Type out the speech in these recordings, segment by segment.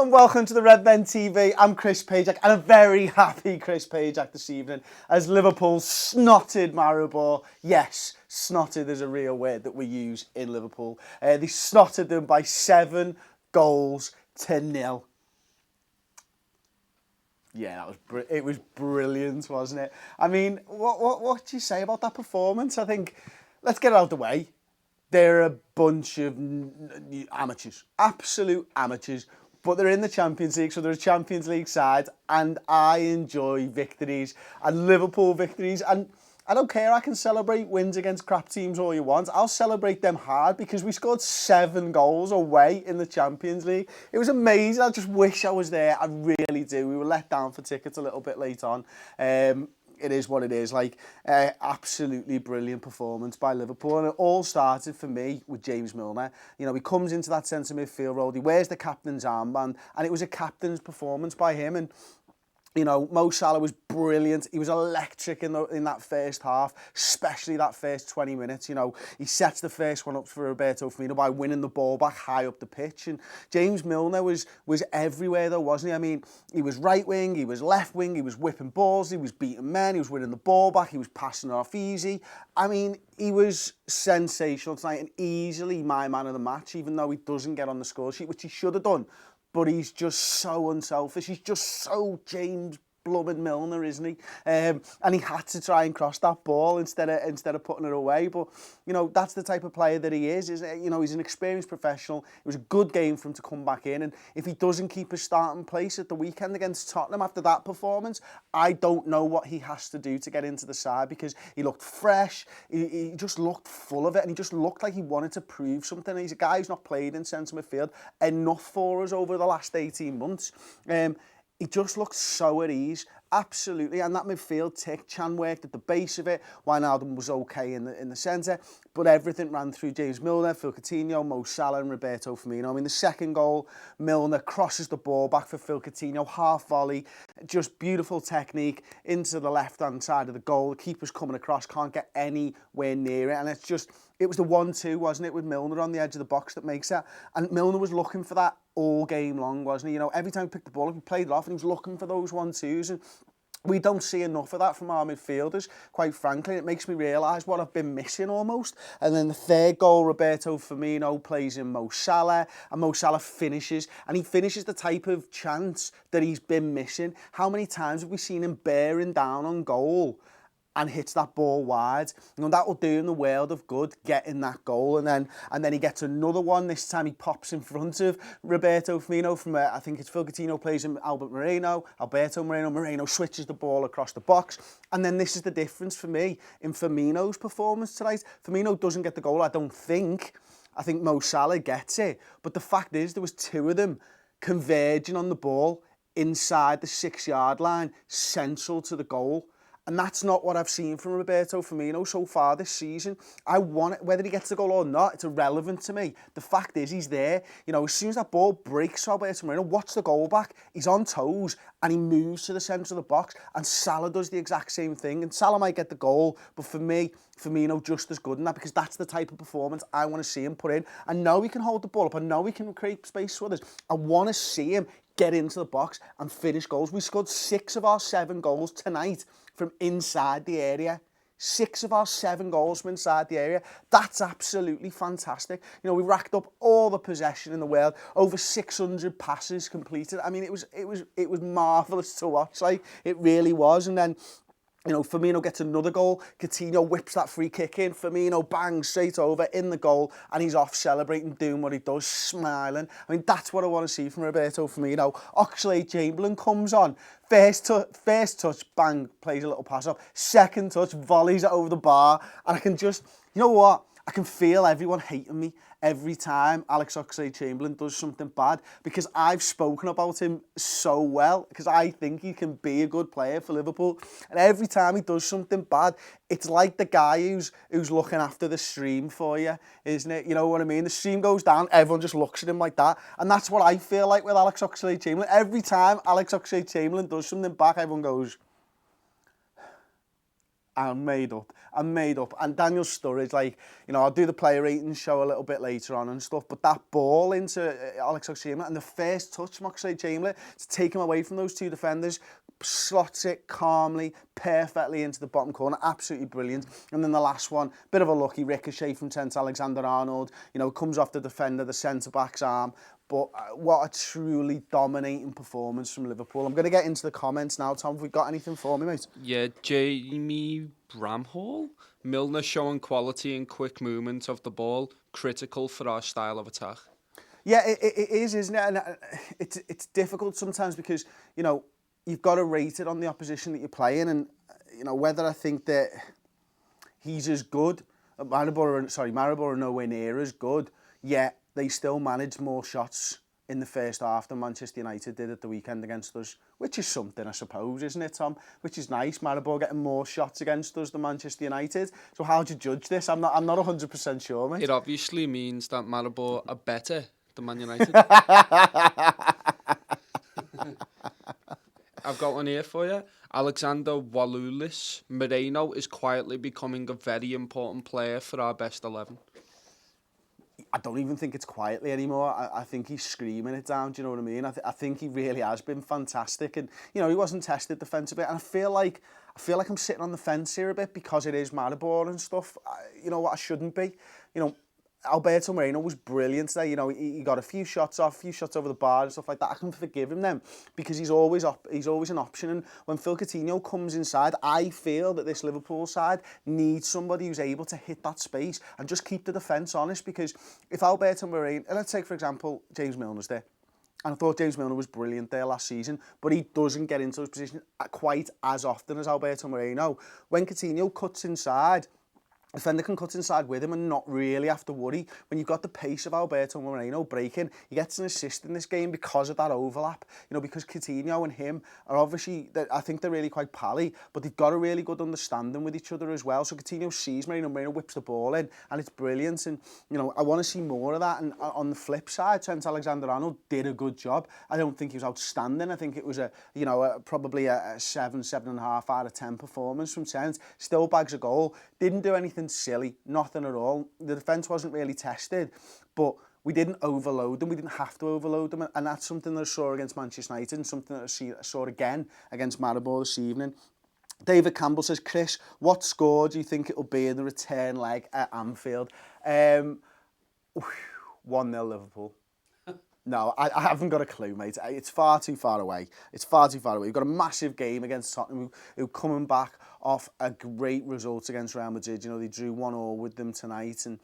And welcome to the Redmen TV. I'm Chris Pajak, and a very happy Chris Pajak this evening as Liverpool snotted Maribor. Yes, snotted is a real word that we use in Liverpool. They snotted them by 7 goals to 0. Yeah, it was brilliant, wasn't it? I mean, what do you say about that performance? I think, let's get it out of the way. They're a bunch of amateurs, absolute amateurs, but they're in the Champions League, so they're a Champions League side, and I enjoy victories and Liverpool victories, and I don't care, I can celebrate wins against crap teams all you want. I'll celebrate them hard because we scored 7 goals away in the Champions League. It was amazing. I just wish I was there. I really do. We were let down for tickets a little bit late on. It is what it is. Absolutely brilliant performance by Liverpool, and it all started for me with James Milner. You know, he comes into that centre midfield role, he wears the captain's armband, and it was a captain's performance by him. And you know, Mo Salah was brilliant. He was electric in that first half, especially that first 20 minutes. You know, he sets the first one up for Roberto Firmino by winning the ball back high up the pitch. And James Milner was everywhere though, wasn't he? I mean, he was right wing, he was left wing, he was whipping balls, he was beating men, he was winning the ball back, he was passing off easy. I mean, he was sensational tonight and easily my man of the match, even though he doesn't get on the score sheet, which he should have done. But he's just so unselfish. He's just so James Blummin' Milner, isn't he? And he had to try and cross that ball instead of putting it away. But, you know, that's the type of player that he is. You know, he's an experienced professional. It was a good game for him to come back in. And if he doesn't keep his starting place at the weekend against Tottenham after that performance, I don't know what he has to do to get into the side, because he looked fresh. He just looked full of it, and he just looked like he wanted to prove something. He's a guy who's not played in centre midfield enough for us over the last 18 months. He just looked so at ease, absolutely, and that midfield tick. Chan worked at the base of it. Wijnaldum was okay in the centre, but everything ran through James Milner, Phil Coutinho, Mo Salah and Roberto Firmino. I mean, the second goal, Milner crosses the ball back for Phil Coutinho, half volley, just beautiful technique into the left-hand side of the goal. The keeper's coming across, can't get anywhere near it, and it was the 1-2, wasn't it, with Milner on the edge of the box that makes it. And Milner was looking for that all game long, wasn't he? You know, every time he picked the ball up, he played it off, and he was looking for those 1-2s. And we don't see enough of that from our midfielders, quite frankly. It makes me realise what I've been missing almost. And then the third goal, Roberto Firmino plays in Mo Salah, and Mo Salah finishes, and he finishes the type of chance that he's been missing. How many times have we seen him bearing down on goal and hits that ball wide? You know, that will do him the world of good, getting that goal. And then he gets another one. This time he pops in front of Roberto Firmino from, I think it's Phil Coutinho plays him, Alberto Moreno. Moreno switches the ball across the box. And then this is the difference for me in Firmino's performance tonight. Firmino doesn't get the goal, I don't think. I think Mo Salah gets it. But the fact is, there was 2 of them converging on the ball inside the 6-yard line, central to the goal. And that's not what I've seen from Roberto Firmino so far this season. I want it, whether he gets the goal or not, it's irrelevant to me. The fact is, he's there. You know, as soon as that ball breaks Alberto Moreno, watch the goal back. He's on toes and he moves to the centre of the box. And Salah does the exact same thing. And Salah might get the goal, but for me, Firmino just as good in that, because that's the type of performance I want to see him put in. I know he can hold the ball up. I know he can create space for others. I want to see him get into the box and finish goals. We scored 6 of our 7 goals tonight from inside the area. 6 of our 7 goals from inside the area. That's absolutely fantastic. You know, we racked up all the possession in the world, over 600 passes completed. I mean, it was marvellous to watch. Like, it really was. And then, you know, Firmino gets another goal. Coutinho whips that free kick in. Firmino bangs straight over in the goal, and he's off celebrating, doing what he does, smiling. I mean, that's what I want to see from Roberto Firmino. Oxlade-Chamberlain comes on. First touch, bang, plays a little pass up. Second touch, volleys it over the bar. And I can just, you know what? I can feel everyone hating me every time Alex Oxlade-Chamberlain does something bad, because I've spoken about him so well, because I think he can be a good player for Liverpool. And every time he does something bad, it's like the guy who's looking after the stream for you, isn't it? You know what I mean? The stream goes down, everyone just looks at him like that. And that's what I feel like with Alex Oxlade-Chamberlain. Every time Alex Oxlade-Chamberlain does something back, everyone goes, I'm made up. And Daniel Sturridge, like, you know, I'll do the player rating show a little bit later on and stuff, but that ball into Alex Oxlade-Chamberlain and the first touch from Oxlade-Chamberlain to take him away from those two defenders, slots it calmly, perfectly into the bottom corner, absolutely brilliant. And then the last one, bit of a lucky ricochet from Trent Alexander-Arnold, you know, comes off the defender, the centre-back's arm. But what a truly dominating performance from Liverpool. I'm going to get into the comments now. Tom, have we got anything for me, mate? Yeah, Jamie Bramhall. Milner showing quality and quick movement of the ball, critical for our style of attack. Yeah, it is, isn't it? And it's difficult sometimes because, you know, you've got to rate it on the opposition that you're playing. And, you know, whether I think that he's as good, Maribor are nowhere near as good, yet they still managed more shots in the first half than Manchester United did at the weekend against us, which is something, I suppose, isn't it, Tom? Which is nice. Maribor getting more shots against us than Manchester United. So how do you judge this? I'm not 100% sure, mate. It obviously means that Maribor are better than Man United. I've got one here for you. Alexander Walulis. Moreno is quietly becoming a very important player for our best 11. I don't even think it's quietly anymore. I think he's screaming it down, do you know what I mean? I think he really has been fantastic. And, you know, he wasn't tested defensively. And I feel like I'm sitting on the fence here a bit because it is Maribor and stuff. You know what, I shouldn't be. You know, Alberto Moreno was brilliant today. You know, he got a few shots over the bar and stuff like that. I can forgive him then because he's always an option. And when Phil Coutinho comes inside, I feel that this Liverpool side needs somebody who's able to hit that space and just keep the defence honest. Because if Alberto Moreno, let's take for example James Milner's there. And I thought James Milner was brilliant there last season, but he doesn't get into his position quite as often as Alberto Moreno. When Coutinho cuts inside, the defender can cut inside with him and not really have to worry. When you've got the pace of Alberto Moreno breaking, he gets an assist in this game because of that overlap. You know, because Coutinho and him are obviously, I think they're really quite pally, but they've got a really good understanding with each other as well. So Coutinho sees Moreno whips the ball in, and it's brilliant. And, you know, I want to see more of that. And on the flip side, Trent Alexander-Arnold did a good job. I don't think he was outstanding. I think it was probably a 7.5 out of 10 performance from Trent. Still bags a goal. Didn't do anything silly, nothing at all. The defence wasn't really tested, but we didn't overload them. We didn't have to overload them, and that's something that I saw against Manchester United and something that I saw again against Maribor this evening. David Campbell says, Chris, what score do you think it'll be in the return leg at Anfield? 1-0 Liverpool. No, I haven't got a clue, mate. It's far too far away. We've got a massive game against Tottenham, who coming back off a great result against Real Madrid. You know, they drew 1-1 with them tonight, and,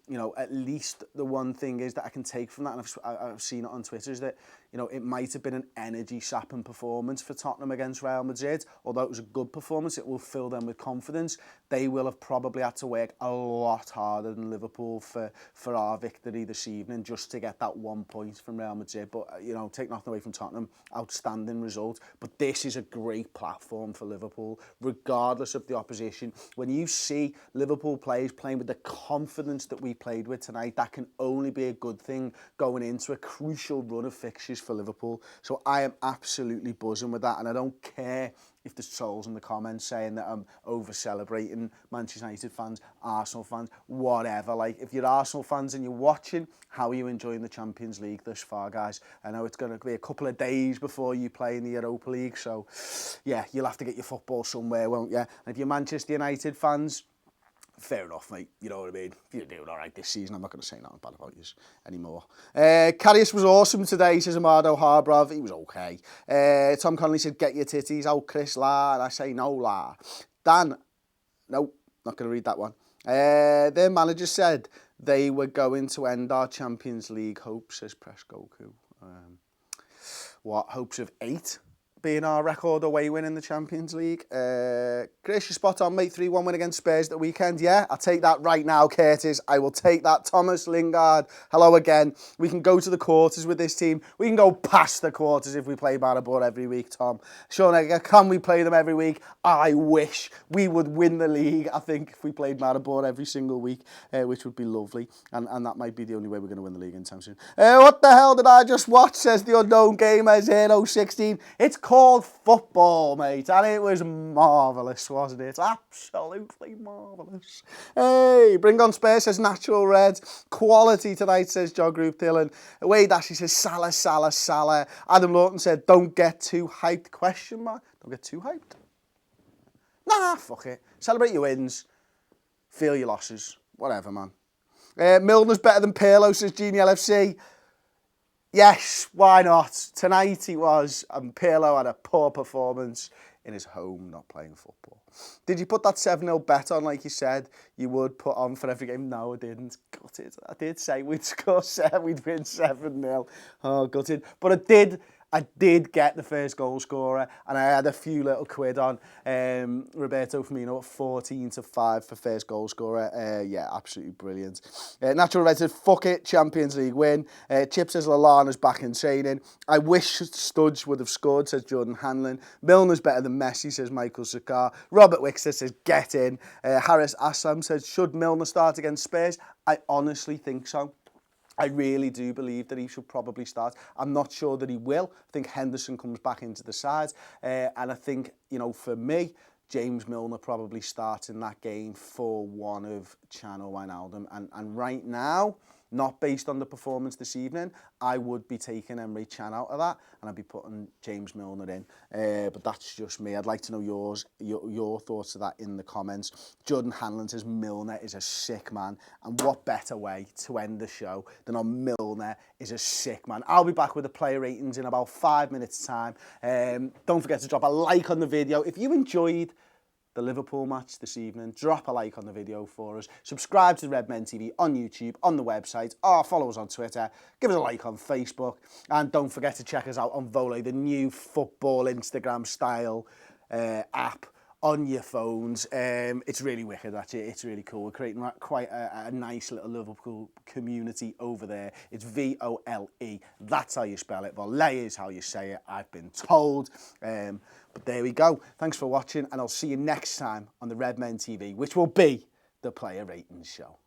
you know, at least the one thing is that I can take from that, and I've seen it on Twitter, is that, you know, it might have been an energy-sapping performance for Tottenham against Real Madrid. Although it was a good performance, it will fill them with confidence. They will have probably had to work a lot harder than Liverpool for our victory this evening just to get that 1 point from Real Madrid. But, you know, take nothing away from Tottenham, outstanding result. But this is a great platform for Liverpool, regardless of the opposition. When you see Liverpool players playing with the confidence that we played with tonight, that can only be a good thing going into a crucial run of fixtures for Liverpool. So I am absolutely buzzing with that, and I don't care if there's trolls in the comments saying that I'm over-celebrating Manchester United fans, Arsenal fans, whatever. Like, if you're Arsenal fans and you're watching, how are you enjoying the Champions League thus far, guys? I know it's going to be a couple of days before you play in the Europa League, so yeah, you'll have to get your football somewhere, won't you? And if you're Manchester United fans, fair enough, mate. You know what I mean? You're doing all right this season. I'm not going to say nothing bad about you anymore. Karius was awesome today, says Amado Harbrov. He was okay. Tom Connolly said, get your titties out, Chris, la. And I say, no, la. Dan, no, not going to read that one. Their manager said they were going to end our Champions League hopes, says Press Goku. What, hopes of 8? Being our record away win in the Champions League. Chris, you're spot on, mate. 3-1 win against Spurs at the weekend. Yeah, I'll take that right now, Curtis. I will take that. Thomas Lingard, hello again. We can go to the quarters with this team. We can go past the quarters if we play Maribor every week, Tom. Sean Egger, can we play them every week? I wish we would win the league, I think, if we played Maribor every single week, which would be lovely. And that might be the only way we're going to win the league anytime soon. What the hell did I just watch, says the unknown gamer 016. It's called football, mate, and it was marvellous, wasn't it? Absolutely marvellous. Hey, bring on Spurs, says Natural Red. Quality tonight, says Jog Group Dylan. Wade Ashley says Salah, Salah, Salah. Adam Lawton said, don't get too hyped, question mark. Don't get too hyped. Nah, fuck it. Celebrate your wins. Feel your losses. Whatever, man. Milner's better than Pirlo, says Genie LFC. Yes, why not? Tonight he was, and Pirlo had a poor performance in his home, not playing football. Did you put that 7-0 bet on, like you said, you would put on for every game? No, I didn't. Gutted. I did say we'd score 7, we'd win 7-0. Oh, gutted. But I did get the first goal scorer, and I had a few little quid on Roberto Firmino at 14-5 for first goal scorer. Yeah, absolutely brilliant. Natural Red said, fuck it, Champions League win. Chip says Lallana's back in training. I wish Studge would have scored, says Jordan Hanlon. Milner's better than Messi, says Michael Zakar. Robert Wixter says, get in. Harris Aslam says, should Milner start against Spurs? I honestly think so. I really do believe that he should probably start. I'm not sure that he will. I think Henderson comes back into the side. And I think, you know, for me, James Milner probably starts in that game for one of Chan or Wijnaldum. And right now, not based on the performance this evening, I would be taking Emre Can out of that and I'd be putting James Milner in. But that's just me. I'd like to know your thoughts of that in the comments. Jordan Hanlon says Milner is a sick man. And what better way to end the show than on Milner is a sick man. I'll be back with the player ratings in about 5 minutes' time. Don't forget to drop a like on the video. If you enjoyed the Liverpool match this evening, drop a like on the video for us. Subscribe to Redmen TV on YouTube, on the website, or follow us on Twitter. Give us a like on Facebook. And don't forget to check us out on Volley, the new football Instagram style app on your phones. It's really wicked, actually. It's really cool. We're creating quite a nice little Liverpool community over there. It's VOLE. That's how you spell it. Volley is how you say it, I've been told. But there we go. Thanks for watching, and I'll see you next time on the Redmen TV, which will be the Player Ratings Show.